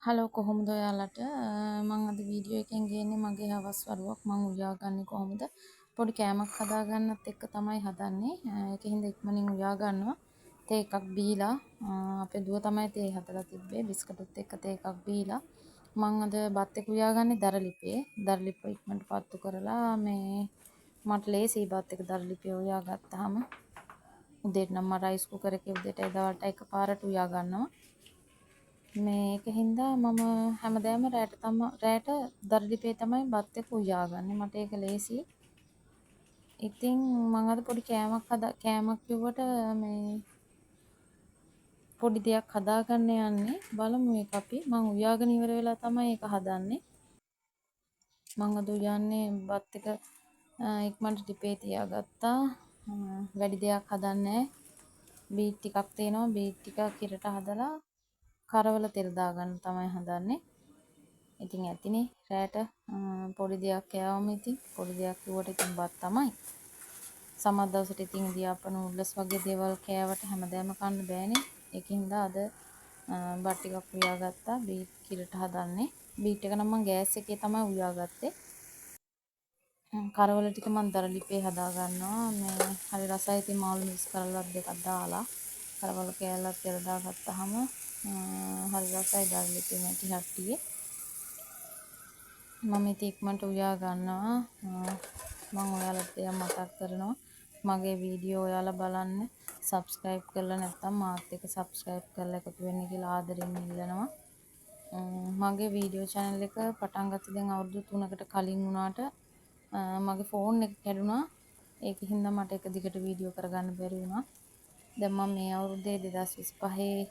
Hello කොහොමද ඔයාලට මම අද වීඩියෝ එකෙන් ගේන්නේ මගේ හවස් වරුවක් මම උයාගන්නේ කොහොමද පොඩි කෑමක් හදාගන්නත් එක්ක තමයි හදන්නේ ඒකින්ද ඉක්මනින් උයා ගන්නවා තේ එකක් බීලා අපේ දුව තමයි තේ හදලා තිබ්බේ බිස්කටුත් එක්ක තේ එකක් බීලා මම අද බත් එක උයාගන්නේ දරලිපේ දරලිප ඉක්මනට පත්තු කරලා මේ මට ලේසි බත් එක දරලිපේ උයාගත්තාම උදේට නම් මම රයිස් කුකර් එකේ උදේට එදාට එකපාරට උයා ගන්නවා මේකින්ද මම හැමදාම රෑට දරලිපේ තමයි බත් එක උයාගන්නේ මට ඒක ලේසි. ඉතින් මම අද පොඩි කෑමක් කිව්වට මේ පොඩි දෙයක් හදාගන්න යන්නේ. බලමු මේක අපි මම උයාගෙන ඉවර වෙලා තමයි ඒක හදන්නේ. මම අද උයන්නේ බත් එක ඉක්මනට ලිපේ තියාගත්තා. වැඩි දෙයක් හදන්නේ බීට් ටිකක් තියෙනවා බීට් ටික කිරට හදලා කරවල තෙල් දාගන්න තමයි හදන්නේ. ඉතින් ඇතිනේ රෑට පොඩි දෙයක් කෑවම ඉතින් පොඩි දෙයක් කිව්වට ඉතින් බත් තමයි. සමහර දවසට ඉතින් ඉදියාප්ප නූඩ්ලස් වගේ දේවල් කෑවට හැමදාම කන්න බෑනේ. ඒකින්ද අද බත් ටිකක් උයාගත්තා බීට් කිරට හදන්නේ. බීට් එක නම් මම ගෑස් එකේ තමයි උයාගත්තේ. කරවල ටික මම දරලිපේ හදා ගන්නවා. මේ හරි රසයි ඉතින් මාළු මික්ස් කරලා දෙකක් දාලා කරවල කෑල්ලක් තෙල් දාගත්තාම හරි රසයි දරලිපේ මැටි හට්ටියේ. මම ඉතින් ඉක්මනට උයා ගන්නවා මම ඔයාලට දෙයක් මතක් කරනවා මගේ වීඩියෝ ඔයාලා බලන්න සබ්ස්ක්‍රයිබ් කරලා නැත්නම් මාත් එක්ක සබ්ස්ක්‍රයිබ් කරලා එකතු වෙන්න කියලා ආදරෙන් ඉල්ලනවා මගේ වීඩියෝ channel එක පටන් ගත්තේ දැන් අවුරුදු 3කට කලින් වුණාට මගේ ෆෝන් එක කැඩුනා ඒකින්ද මට එක දිගට වීඩියෝ කරගන්න බැරි වුණා දැන් මම මේ අවුරුද්දේ 2025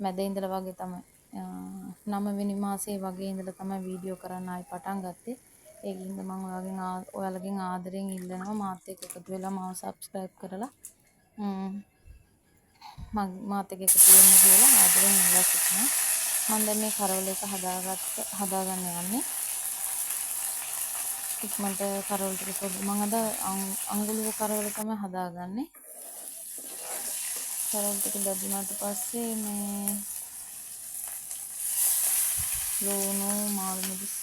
මැද ඉඳලා වගේ තමයි 9 වෙනි මාසේ වගේ ඉඳලා තමයි වීඩියෝ කරන්න ආයි පටන් ගත්තේ. ඒකින්ද මම ඔයාලගෙන් ආදරෙන් ඉල්ලනවා මාත් එක්ක එකතු වෙලා මාව සබ්ස්ක්‍රයිබ් කරලා මාත් එක්ක එකතු වෙන්න කියලා ආදරෙන් ඉල්ලා සිටිනවා. මම දැන් මේ කරවල එක හදාගන්න යන්නේ. ඉක්මනට කරවල ටික මම අද අඟුලුව කරවල තමයි හදාගන්නේ. කරවල ටික දැදුනාට පස්සේ මේ ලුණු මාළු මිරිස්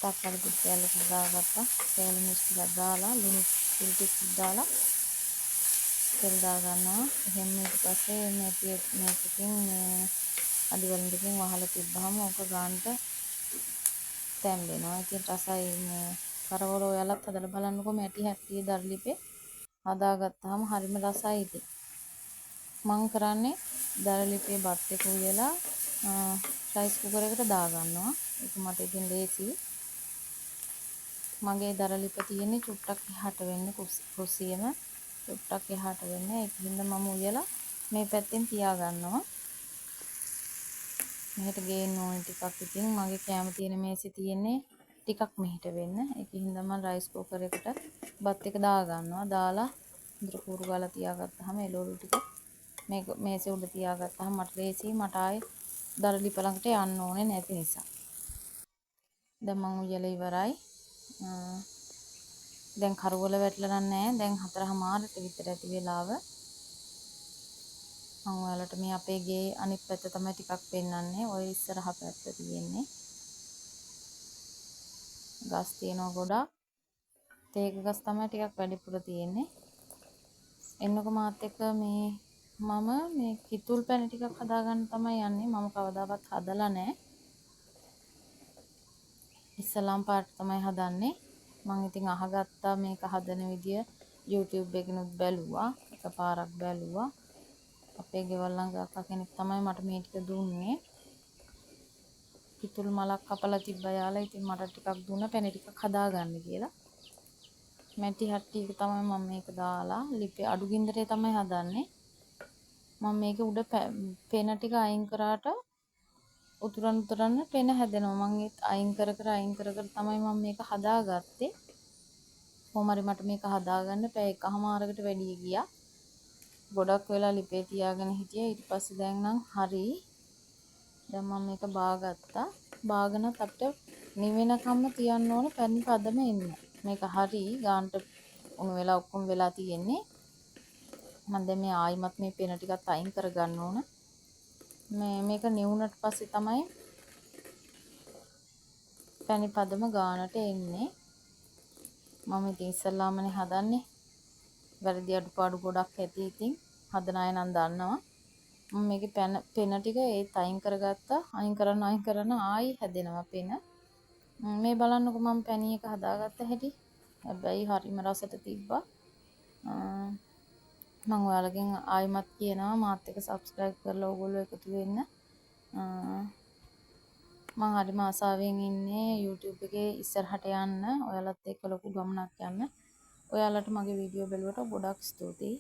තක්කාලි ටික කෑල්ලක් දාගත්තා. කෑලි මිරිස් ටිකක් දාලා ලුණු ටිකක් දාලා තෙල් දා ගන්නවා. එහෙම ඊට පස්සේ මේකකින් මේ අඩි වලින්කින් වහලා තිබ්බහම ඕක ගන්නට තැම්බෙනවා. ඉතින් රසයි මේ කරවල ඔයාලත් හදලා බලන්නකෝ මැටි හැට්ටියේ දරලිපේ හදාගත්තාම හරිම රසයි ඉතින්. මම කරන්නේ දරලිපේ බත් එක උයලා රයිස් කුකර් එකට දා ගන්නවා. ඒක මට ඉතින් ලේසි. මගේ දරලිප තියෙන්නේ චුට්ටක් එහාට වෙන්න කුස්සියම චුට්ටක් එහාට වෙන්න. ඒකින්ද මම උයලා මේ පැත්තෙන් තියා ගන්නවා. මෙහෙට ගේන්න ඕනේ ටිකක් ඉතින් මගේ කැම තියෙන මේසෙ තියෙන්නේ ටිකක් මෙහෙට වෙන්න. ඒකින්ද මම රයිස් කුකර් එකට බත් එක දා ගන්නවා. දාලා ඉදර කූරු ගාලා තියාගත්තාම එළවලු ටික මේ මේසෙ උඩ තියාගත්තාම මට ලේසියි මට ආයේ දරලිප ළඟට යන්න ඕනේ නැති නිසා. දැන් මම උයලා ඉවරයි. දැන් කරවල වැටලා නැහැ. දැන් 4:00ට විතර ඇති වෙලාව. මම ඔයාලට මේ අපේ ගේ අනිත් පැත්ත තමයි ටිකක් පෙන්වන්නේ. ඔය ඉස්සරහ පැත්ත තියෙන්නේ. ගස් තියෙනවා ගොඩක්. තේක ගස් තමයි ටිකක් වැඩිපුර තියෙන්නේ. එන්නකෝ මාත් එක්ක මම මේ කිතුල් පැණි ටිකක් හදාගන්න තමයි යන්නේ. මම කවදාවත් හදලා නැහැ. ඉස්සලම් පාට තමයි හදන්නේ. මම ඉතින් අහගත්තා මේක හදන විදිය YouTube එකකිනුත් බැලුවා. එකපාරක් බැලුවා. අපේ ගෙවල් ළඟ අක්කා කෙනෙක් තමයි මට මේ ටික දුන්නේ. කිතුල් මලක් කපලා තිබ්බා යාලා. ඉතින් මට ටිකක් දුන්න පැණි ටිකක් හදාගන්න කියලා. මැටි හට්ටියක තමයි මම මේක දාලා ලිපේ අඩු ගින්දරේ තමයි හදන්නේ. මම මේක උඩ පෙන ටික අයින් කරාට උතුරන් පෙන හැදෙනවා. මම ඒත් අයින් කර තමයි මම මේක හදාගත්තේ. කොහොම හරි මට මේක හදාගන්න පැය එකහමාරකට වැඩි ගියා. ගොඩක් වෙලා ලිපේ තියාගෙන හිටියා. ඊට පස්සේ දැන් නම් හරි. දැන් මම මේක බාගත්තා. බාගෙනත් අපිට නිවෙනකම්ම තියන්න ඕන පැණි පදම එන්න. මේක හරි ගානට උණු වෙලා ඔක්කොම වෙලා තියෙන්නේ. මම දැන් මේ ආයිමත් මේ පෙන ටිකත් අයින් කරගන්න ඕන. මේක නිවුනට පස්සේ තමයි පැණි පදම ගානට එන්නේ. මම ඉතින් ඉස්සල්ලාමනේ හදන්නේ. වැරදි අඩුපාඩු ගොඩක් ඇති. ඉතින් හදන අය නම් දන්නවා. මම මේකේ පෙන ටික ඒත් අයින් කරගත්තා. අයින් කරන ආයි හැදෙනවා පෙන. මේ බලන්නකො මම පැණි එක හදාගත්ත හැටි. හැබැයි හරිම රසට තිබ්බා. මම ඔයාලගෙන් ආයිමත් කියනවා මාත් එක්ක subscribe කරලා ඕගොල්ලෝ එකතු වෙන්න. මම හරිම ආසාවෙන් ඉන්නේ YouTube එකේ ඉස්සරහට යන්න. ඔයාලත් එක්ක ලොකු ගමනක් යන්න. ඔයාලට මගේ වීඩියෝ බලුවට ගොඩක් ස්තුතියි.